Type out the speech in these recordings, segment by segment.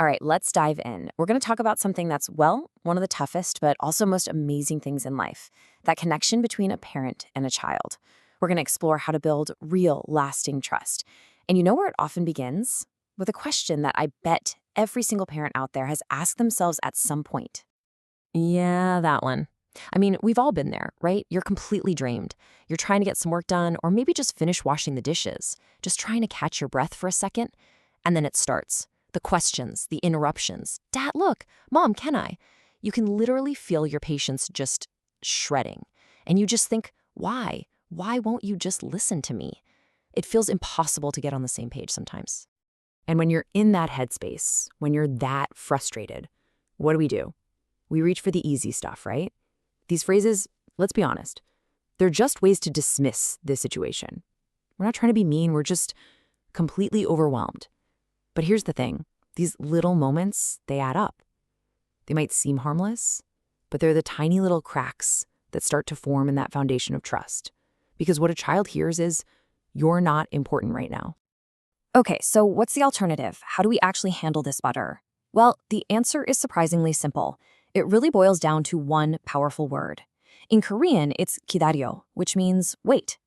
All right, let's dive in. We're going to talk about something that's, well, one of the toughest, but also most amazing things in life, that connection between a parent and a child. We're going to explore how to build real, lasting trust. And you know where it often begins? With a question that I bet every single parent out there has asked themselves at some point. Yeah, that one. I mean, we've all been there, right? You're completely drained. You're trying to get some work done, or maybe just finish washing the dishes, just trying to catch your breath for a second. And then it starts. The questions, the interruptions. Dad, look. Mom, can I? You can literally feel your patience just shredding. And you just think, why? Why won't you just listen to me? It feels impossible to get on the same page sometimes. And when you're in that headspace, when you're that frustrated, what do? We reach for the easy stuff, right? These phrases, let's be honest, they're just ways to dismiss this situation. We're not trying to be mean, we're just completely overwhelmed. But here's the thing, these little moments, they add up. They might seem harmless, but they're the tiny little cracks that start to form in that foundation of trust. Because what a child hears is, you're not important right now. Okay, so what's the alternative? How do we actually handle this better? Well, the answer is surprisingly simple. It really boils down to one powerful word. In Korean, it's 기다려, which means wait.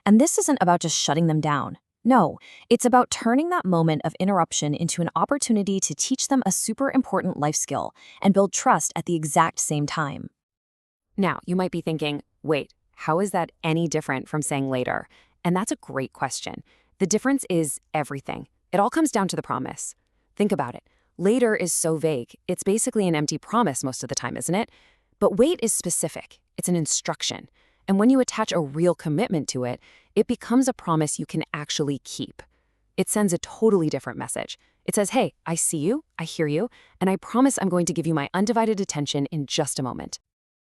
And this isn't about just shutting them down. No, it's about turning that moment of interruption into an opportunity to teach them a super important life skill and build trust at the exact same time. Now, you might be thinking, wait, how is that any different from saying later? And that's a great question. The difference is everything. It all comes down to the promise. Think about it. Later is so vague. It's basically an empty promise most of the time, isn't it? But wait is specific. It's an instruction. And when you attach a real commitment to it, it becomes a promise you can actually keep. It sends a totally different message. It says, hey, I see you, I hear you, and I promise I'm going to give you my undivided attention in just a moment.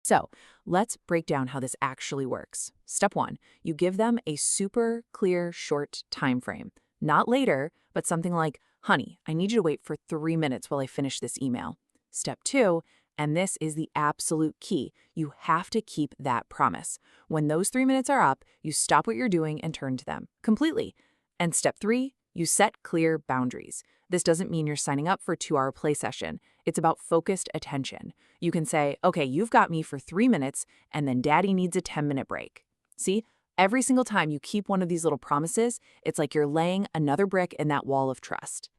So let's break down how this actually works. Step 1, you give them a super clear, short time frame. Not later, but something like, honey, I need you to wait for 3 minutes while I finish this email. Step 2, and this is the absolute key, you have to keep that promise. When those 3 minutes are up, you stop what you're doing and turn to them completely. And step 3, you set clear boundaries. This doesn't mean you're signing up for a 2-hour play session. It's about focused attention. You can say, okay, you've got me for 3 minutes, and then daddy needs a 10-minute break. See, every single time you keep one of these little promises, it's like you're laying another brick in that wall of trust.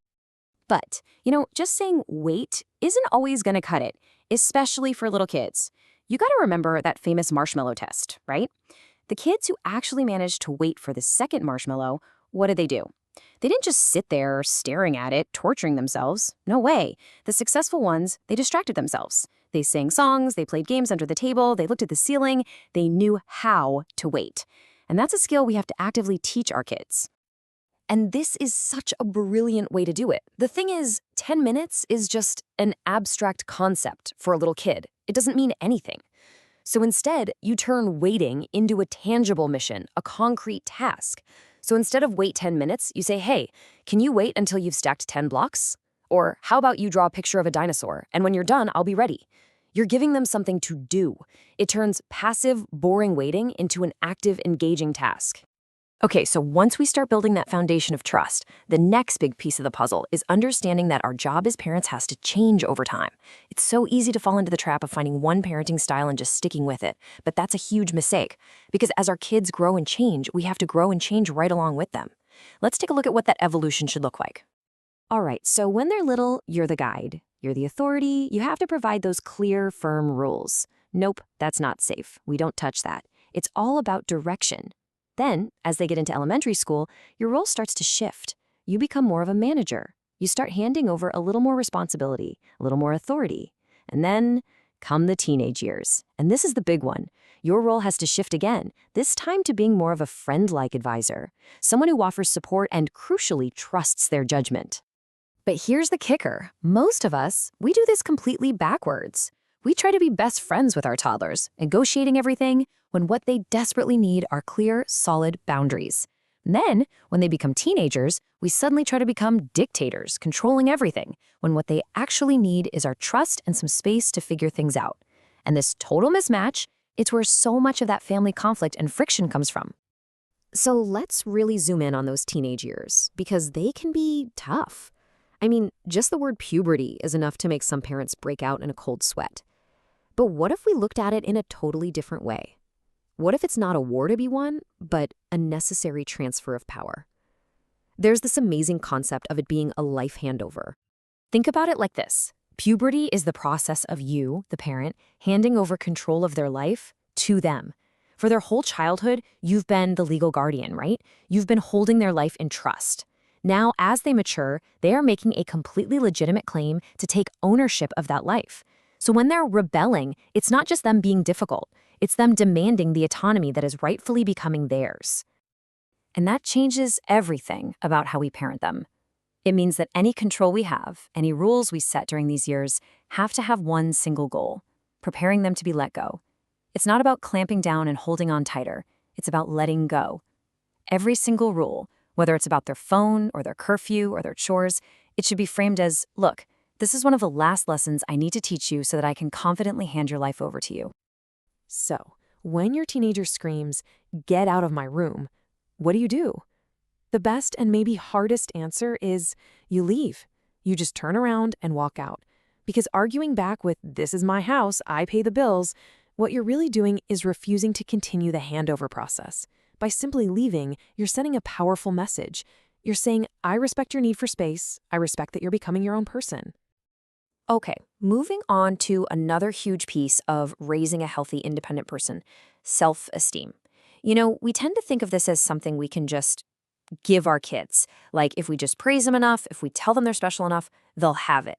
But, just saying wait isn't always going to cut it, especially for little kids. You got to remember that famous marshmallow test, right? The kids who actually managed to wait for the second marshmallow, what did they do? They didn't just sit there staring at it, torturing themselves. No way. The successful ones, they distracted themselves. They sang songs, they played games under the table, they looked at the ceiling, they knew how to wait. And that's a skill we have to actively teach our kids. And this is such a brilliant way to do it. The thing is, 10 minutes is just an abstract concept for a little kid. It doesn't mean anything. So instead, you turn waiting into a tangible mission, a concrete task. So instead of wait 10 minutes, you say, hey, can you wait until you've stacked 10 blocks? Or how about you draw a picture of a dinosaur, and when you're done, I'll be ready. You're giving them something to do. It turns passive, boring waiting into an active, engaging task. Okay, so once we start building that foundation of trust, the next big piece of the puzzle is understanding that our job as parents has to change over time. It's so easy to fall into the trap of finding one parenting style and just sticking with it, but that's a huge mistake, because as our kids grow and change, we have to grow and change right along with them. Let's take a look at what that evolution should look like. All right, so when they're little, you're the guide. You're the authority. You have to provide those clear, firm rules. Nope, that's not safe. We don't touch that. It's all about direction. Then, as they get into elementary school, your role starts to shift. You become more of a manager. You start handing over a little more responsibility, a little more authority. And then come the teenage years. And this is the big one. Your role has to shift again, this time to being more of a friend-like advisor, someone who offers support and, crucially, trusts their judgment. But here's the kicker. Most of us, we do this completely backwards. We try to be best friends with our toddlers, negotiating everything, when what they desperately need are clear, solid boundaries. And then, when they become teenagers, we suddenly try to become dictators, controlling everything, when what they actually need is our trust and some space to figure things out. And this total mismatch, it's where so much of that family conflict and friction comes from. So let's really zoom in on those teenage years, because they can be tough. I mean, just the word puberty is enough to make some parents break out in a cold sweat. But what if we looked at it in a totally different way? What if it's not a war to be won, but a necessary transfer of power? There's this amazing concept of it being a life handover. Think about it like this. Puberty is the process of you, the parent, handing over control of their life to them. For their whole childhood, you've been the legal guardian, right? You've been holding their life in trust. Now, as they mature, they are making a completely legitimate claim to take ownership of that life. So when they're rebelling, it's not just them being difficult. It's them demanding the autonomy that is rightfully becoming theirs. And that changes everything about how we parent them. It means that any control we have, any rules we set during these years, have to have one single goal: preparing them to be let go. It's not about clamping down and holding on tighter. It's about letting go. Every single rule, whether it's about their phone or their curfew or their chores, it should be framed as, look, this is one of the last lessons I need to teach you so that I can confidently hand your life over to you. So, when your teenager screams, "Get out of my room," what do? The best and maybe hardest answer is you leave. You just turn around and walk out. Because arguing back with, "This is my house, I pay the bills," what you're really doing is refusing to continue the handover process. By simply leaving, you're sending a powerful message. You're saying, "I respect your need for space. I respect that you're becoming your own person." Okay, moving on to another huge piece of raising a healthy, independent person: self-esteem. You know, we tend to think of this as something we can just give our kids. Like, if we just praise them enough, if we tell them they're special enough, they'll have it.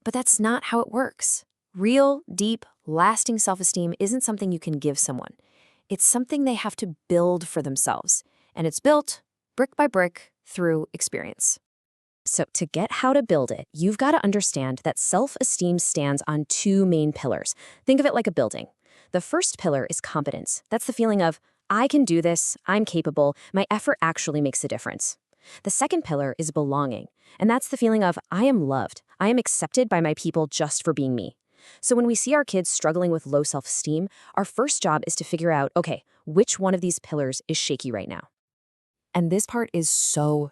But that's not how it works. Real, deep, lasting self-esteem isn't something you can give someone. It's something they have to build for themselves. And it's built, brick by brick, through experience. So to get how to build it, you've got to understand that self-esteem stands on two main pillars. Think of it like a building. The first pillar is competence. That's the feeling of, I can do this, I'm capable, my effort actually makes a difference. The second pillar is belonging, and that's the feeling of, I am loved, I am accepted by my people just for being me. So when we see our kids struggling with low self-esteem, our first job is to figure out, okay, which one of these pillars is shaky right now? And this part is so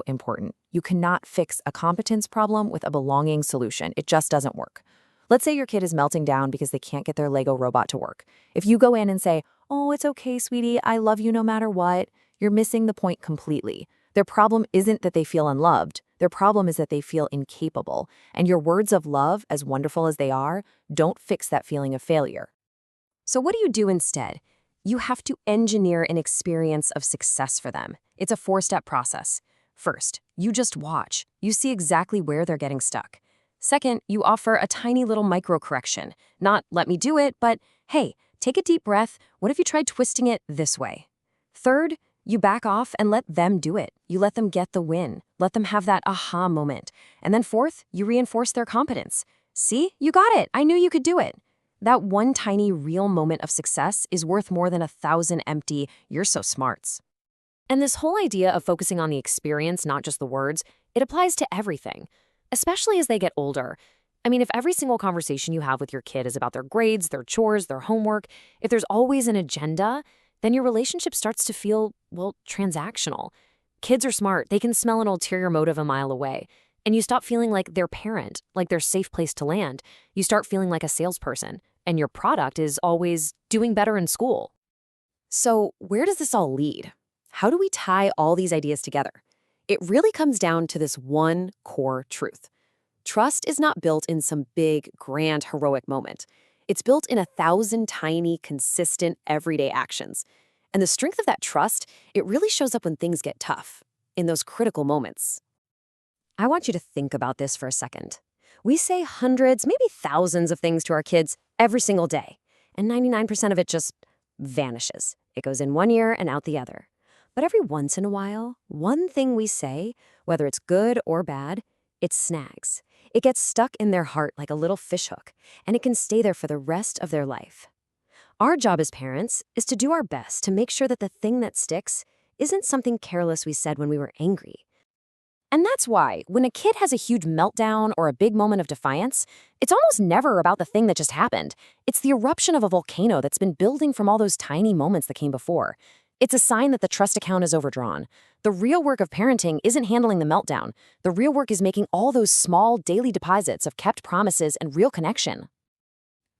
important. You cannot fix a competence problem with a belonging solution. It just doesn't work. Let's say your kid is melting down because they can't get their Lego robot to work. If you go in and say, "Oh, it's okay, sweetie, I love you no matter what," you're missing the point completely. Their problem isn't that they feel unloved. Their problem is that they feel incapable. And your words of love, as wonderful as they are, don't fix that feeling of failure. So what do you do instead? You have to engineer an experience of success for them. It's a 4-step process. First, you just watch. You see exactly where they're getting stuck. Second, you offer a tiny little micro-correction. Not, "Let me do it," but, "Hey, take a deep breath. What if you tried twisting it this way?" Third, you back off and let them do it. You let them get the win. Let them have that aha moment. And then fourth, you reinforce their competence. "See, you got it. I knew you could do it." That one tiny real moment of success is worth more than 1,000 empty, "you're so smarts." And this whole idea of focusing on the experience, not just the words, it applies to everything, especially as they get older. I mean, if every single conversation you have with your kid is about their grades, their chores, their homework, if there's always an agenda, then your relationship starts to feel, well, transactional. Kids are smart. They can smell an ulterior motive a mile away. And you stop feeling like their parent, like their safe place to land. You start feeling like a salesperson, and your product is always doing better in school. So where does this all lead? How do we tie all these ideas together? It really comes down to this one core truth. Trust is not built in some big, grand, heroic moment. It's built in 1,000 tiny, consistent, everyday actions. And the strength of that trust, it really shows up when things get tough, in those critical moments. I want you to think about this for a second. We say hundreds, maybe thousands of things to our kids every single day, and 99% of it just vanishes. It goes in one ear and out the other. But every once in a while, one thing we say, whether it's good or bad, it snags. It gets stuck in their heart like a little fishhook, and it can stay there for the rest of their life. Our job as parents is to do our best to make sure that the thing that sticks isn't something careless we said when we were angry. And that's why, when a kid has a huge meltdown or a big moment of defiance, it's almost never about the thing that just happened. It's the eruption of a volcano that's been building from all those tiny moments that came before. It's a sign that the trust account is overdrawn. The real work of parenting isn't handling the meltdown. The real work is making all those small daily deposits of kept promises and real connection.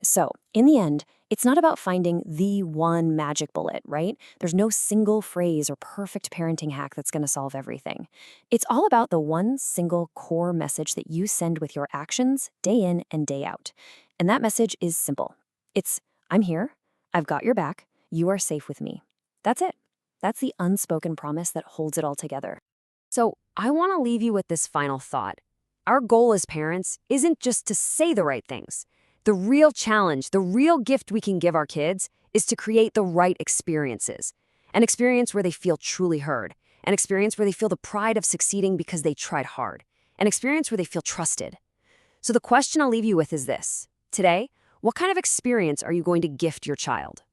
So, in the end, it's not about finding the one magic bullet, right? There's no single phrase or perfect parenting hack that's going to solve everything. It's all about the one single core message that you send with your actions day in and day out. And that message is simple. It's, I'm here, I've got your back, you are safe with me. That's it. That's the unspoken promise that holds it all together. So I want to leave you with this final thought. Our goal as parents isn't just to say the right things. The real challenge, the real gift we can give our kids is to create the right experiences. An experience where they feel truly heard. An experience where they feel the pride of succeeding because they tried hard. An experience where they feel trusted. So the question I'll leave you with is this. Today, what kind of experience are you going to gift your child?